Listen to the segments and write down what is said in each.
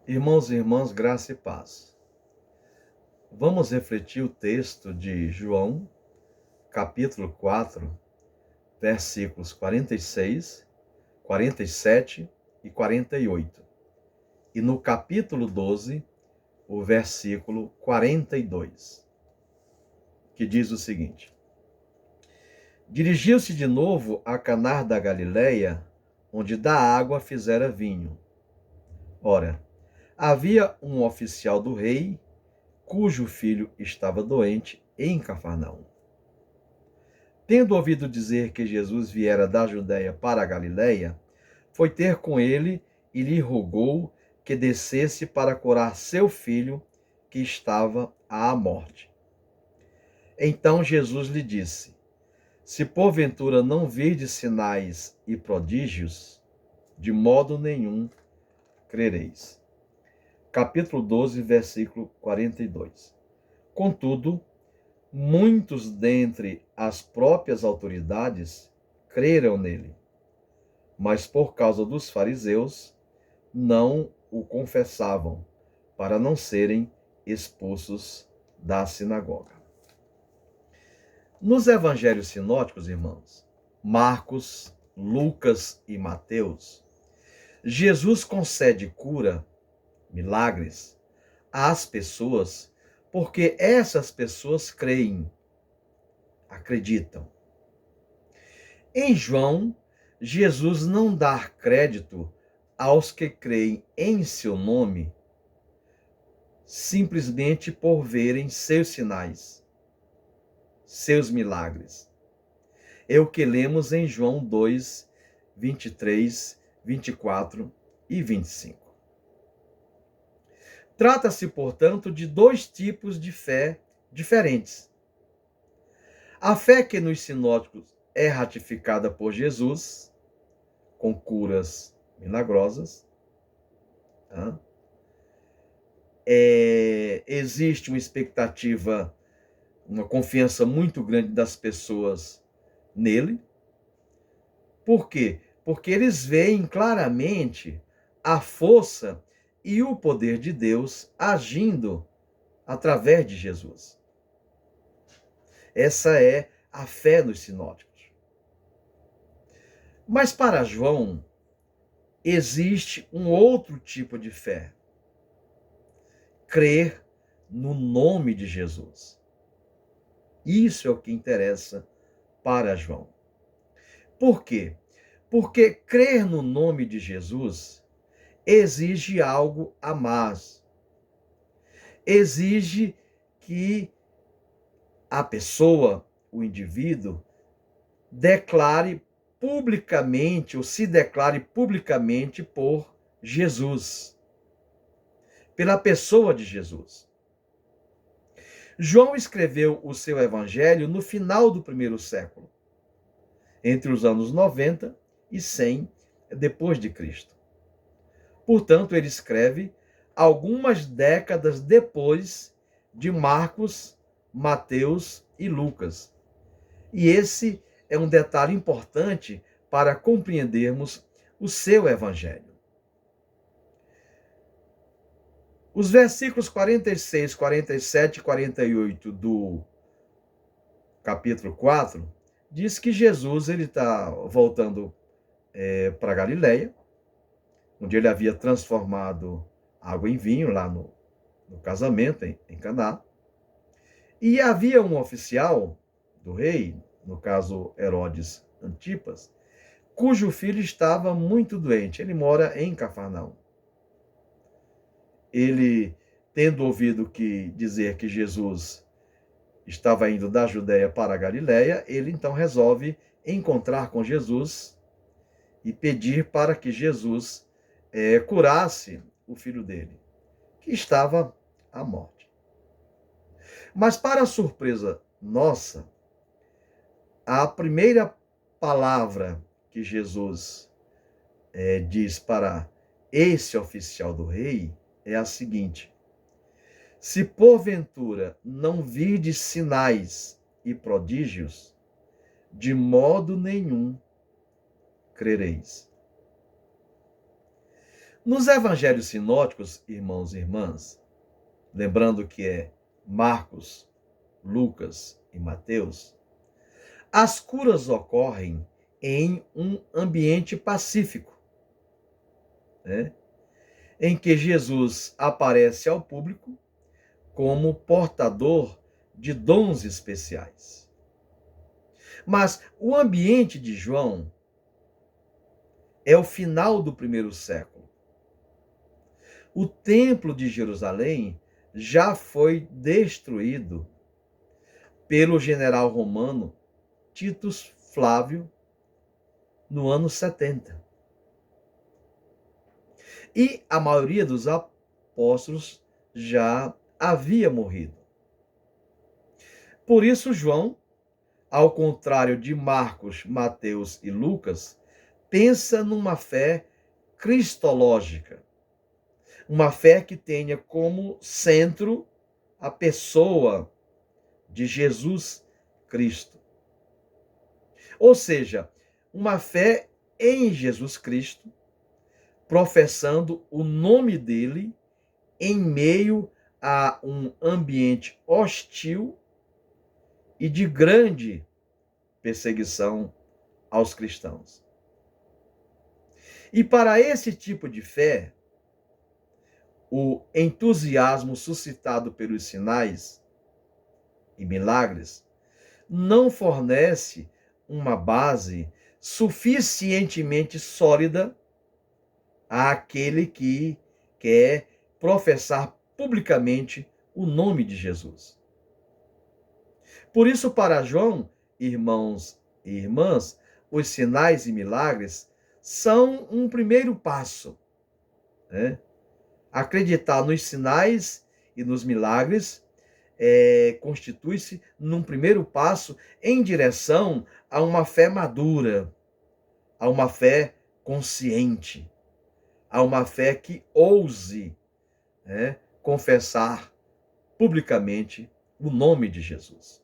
Irmãos e irmãs, graça e paz. Vamos refletir o texto de João, capítulo 4, versículos 46, 47 e 48. E no capítulo 12, o versículo 42, que diz o seguinte: Dirigiu-se de novo a Caná da Galileia, onde da água fizera vinho. Ora, havia um oficial do rei, cujo filho estava doente em Cafarnaum. Tendo ouvido dizer que Jesus viera da Judéia para a Galiléia, foi ter com ele e lhe rogou que descesse para curar seu filho, que estava à morte. Então Jesus lhe disse: Se porventura não virdes sinais e prodígios, de modo nenhum crereis. Capítulo 12, versículo 42. Contudo, muitos dentre as próprias autoridades creram nele, mas por causa dos fariseus não o confessavam, para não serem expulsos da sinagoga. Nos evangelhos sinóticos, irmãos, Marcos, Lucas e Mateus, Jesus concede cura, milagres, às pessoas porque essas pessoas creem, acreditam. Em João, Jesus não dá crédito aos que creem em seu nome simplesmente por verem seus sinais, seus milagres. É o que lemos em João 2, 23, 24 e 25. Trata-se, portanto, de dois tipos de fé diferentes. A fé que nos sinóticos é ratificada por Jesus, com curas milagrosas. Existe uma expectativa, uma confiança muito grande das pessoas nele. Por quê? Porque eles veem claramente a força e o poder de Deus agindo através de Jesus. Essa é a fé dos sinóticos. Mas para João, existe um outro tipo de fé. Crer no nome de Jesus. Isso é o que interessa para João. Por quê? Porque crer no nome de Jesus exige algo a mais. Exige que a pessoa, o indivíduo, declare publicamente ou se declare publicamente por Jesus, pela pessoa de Jesus. João escreveu o seu evangelho no final do primeiro século, entre os anos 90 e 100 depois de Cristo. Portanto, ele escreve algumas décadas depois de Marcos, Mateus e Lucas. E esse é um detalhe importante para compreendermos o seu evangelho. Os versículos 46, 47 e 48 do capítulo 4 diz que Jesus está voltando para Galiléia, onde ele havia transformado água em vinho lá no casamento em Caná. E havia um oficial do rei, no caso Herodes Antipas, cujo filho estava muito doente. Ele mora em Cafarnaum. Ele, tendo ouvido dizer que Jesus estava indo da Judéia para a Galiléia, ele então resolve encontrar com Jesus e pedir para que Jesus curasse o filho dele, que estava à morte. Mas, para a surpresa nossa, a primeira palavra que Jesus diz para esse oficial do rei é a seguinte: se porventura não virdes sinais e prodígios, de modo nenhum crereis. Nos evangelhos sinóticos, irmãos e irmãs, lembrando que é Marcos, Lucas e Mateus, as curas ocorrem em um ambiente pacífico, né? Em que Jesus aparece ao público como portador de dons especiais. Mas o ambiente de João é o final do primeiro século. O templo de Jerusalém já foi destruído pelo general romano Titus Flávio no ano 70. E a maioria dos apóstolos já havia morrido. Por isso, João, ao contrário de Marcos, Mateus e Lucas, pensa numa fé cristológica, uma fé que tenha como centro a pessoa de Jesus Cristo. Ou seja, uma fé em Jesus Cristo, professando o nome dele em meio a um ambiente hostil e de grande perseguição aos cristãos. E para esse tipo de fé, o entusiasmo suscitado pelos sinais e milagres não fornece uma base suficientemente sólida àquele que quer professar publicamente o nome de Jesus. Por isso, para João, irmãos e irmãs, os sinais e milagres são um primeiro passo, né? Acreditar nos sinais e nos milagres constitui-se num primeiro passo em direção a uma fé madura, a uma fé consciente, a uma fé que ouse, né, confessar publicamente o nome de Jesus.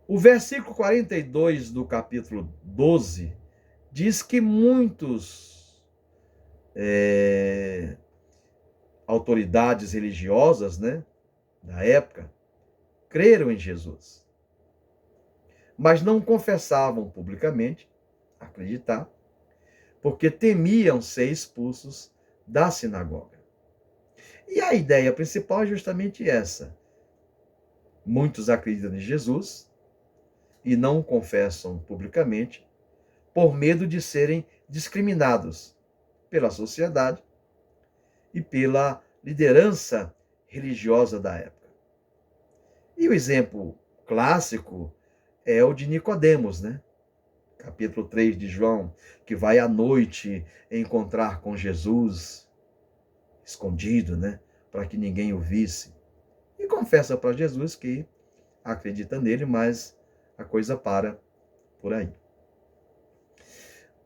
O versículo 42 do capítulo 12 diz que muitos autoridades religiosas, né, da época, creram em Jesus, mas não confessavam publicamente acreditar, porque temiam ser expulsos da sinagoga. E a ideia principal é justamente essa. Muitos acreditam em Jesus e não o confessam publicamente por medo de serem discriminados pela sociedade e pela liderança religiosa da época. E o exemplo clássico é o de Nicodemos, né? Capítulo 3 de João, que vai à noite encontrar com Jesus, escondido, né? Para que ninguém o visse. E confessa para Jesus que acredita nele, mas a coisa para por aí.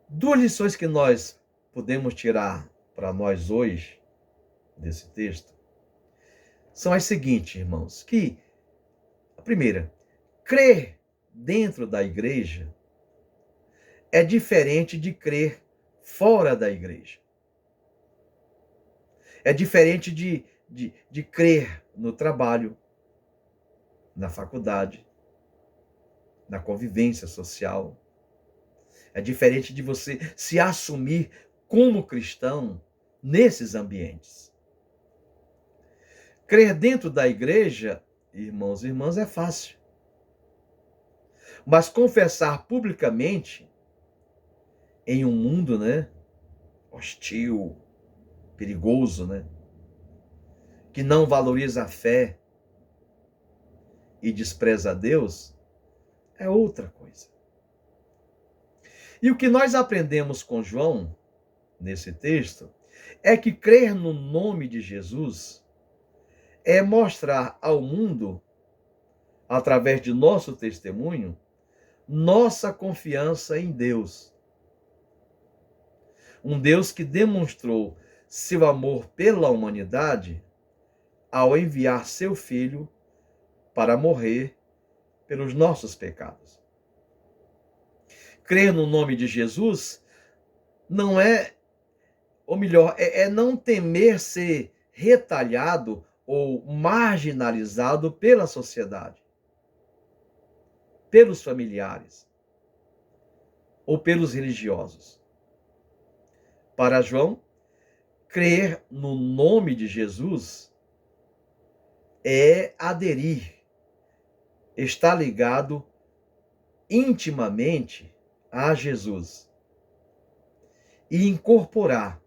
Duas lições que nós podemos tirar para nós hoje desse texto são as seguintes, irmãos, que a primeira, crer dentro da igreja é diferente de crer fora da igreja. É diferente de crer no trabalho, na faculdade, na convivência social. É diferente de você se assumir como cristão nesses ambientes. Crer dentro da igreja, irmãos e irmãs, é fácil. Mas confessar publicamente em um mundo, né, hostil, perigoso, né, que não valoriza a fé e despreza a Deus, é outra coisa. E o que nós aprendemos com João, nesse texto, é que crer no nome de Jesus é mostrar ao mundo, através de nosso testemunho, nossa confiança em Deus. Um Deus que demonstrou seu amor pela humanidade ao enviar seu Filho para morrer pelos nossos pecados. Crer no nome de Jesus não é, ou melhor, é não temer ser retalhado ou marginalizado pela sociedade, pelos familiares ou pelos religiosos. Para João, crer no nome de Jesus é aderir, está ligado intimamente a Jesus e incorporar,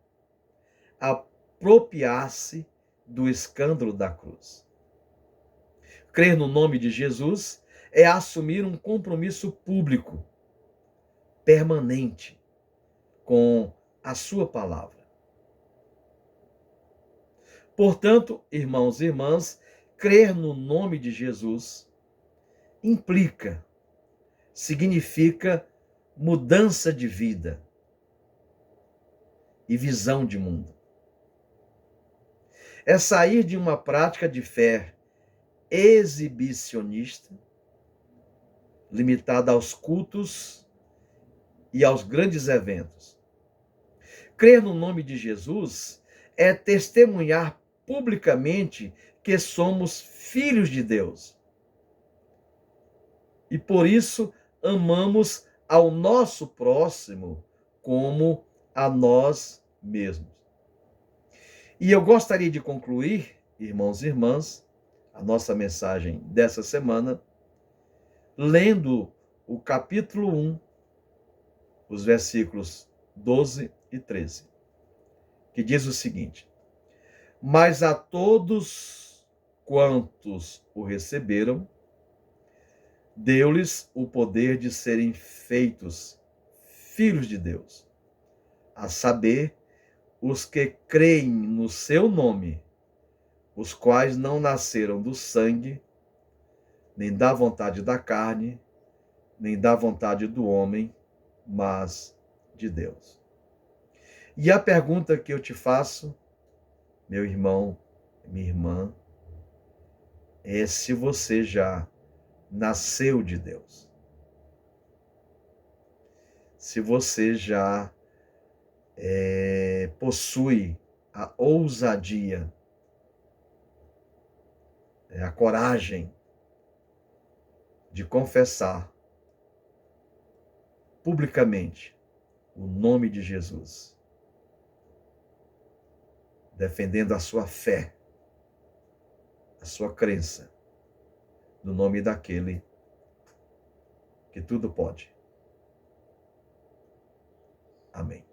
apropriar-se do escândalo da cruz. Crer no nome de Jesus é assumir um compromisso público, permanente, com a sua palavra. Portanto, irmãos e irmãs, crer no nome de Jesus implica, significa mudança de vida e visão de mundo. É sair de uma prática de fé exibicionista, limitada aos cultos e aos grandes eventos. Crer no nome de Jesus é testemunhar publicamente que somos filhos de Deus. E por isso amamos ao nosso próximo como a nós mesmos. E eu gostaria de concluir, irmãos e irmãs, a nossa mensagem dessa semana, lendo o capítulo 1, os versículos 12 e 13, que diz o seguinte: Mas a todos quantos o receberam, deu-lhes o poder de serem feitos filhos de Deus, a saber, os que creem no seu nome, os quais não nasceram do sangue, nem da vontade da carne, nem da vontade do homem, mas de Deus. E a pergunta que eu te faço, meu irmão, minha irmã, é se você já nasceu de Deus. Se você já possui a ousadia, a coragem de confessar publicamente o nome de Jesus, defendendo a sua fé, a sua crença, no nome daquele que tudo pode. Amém.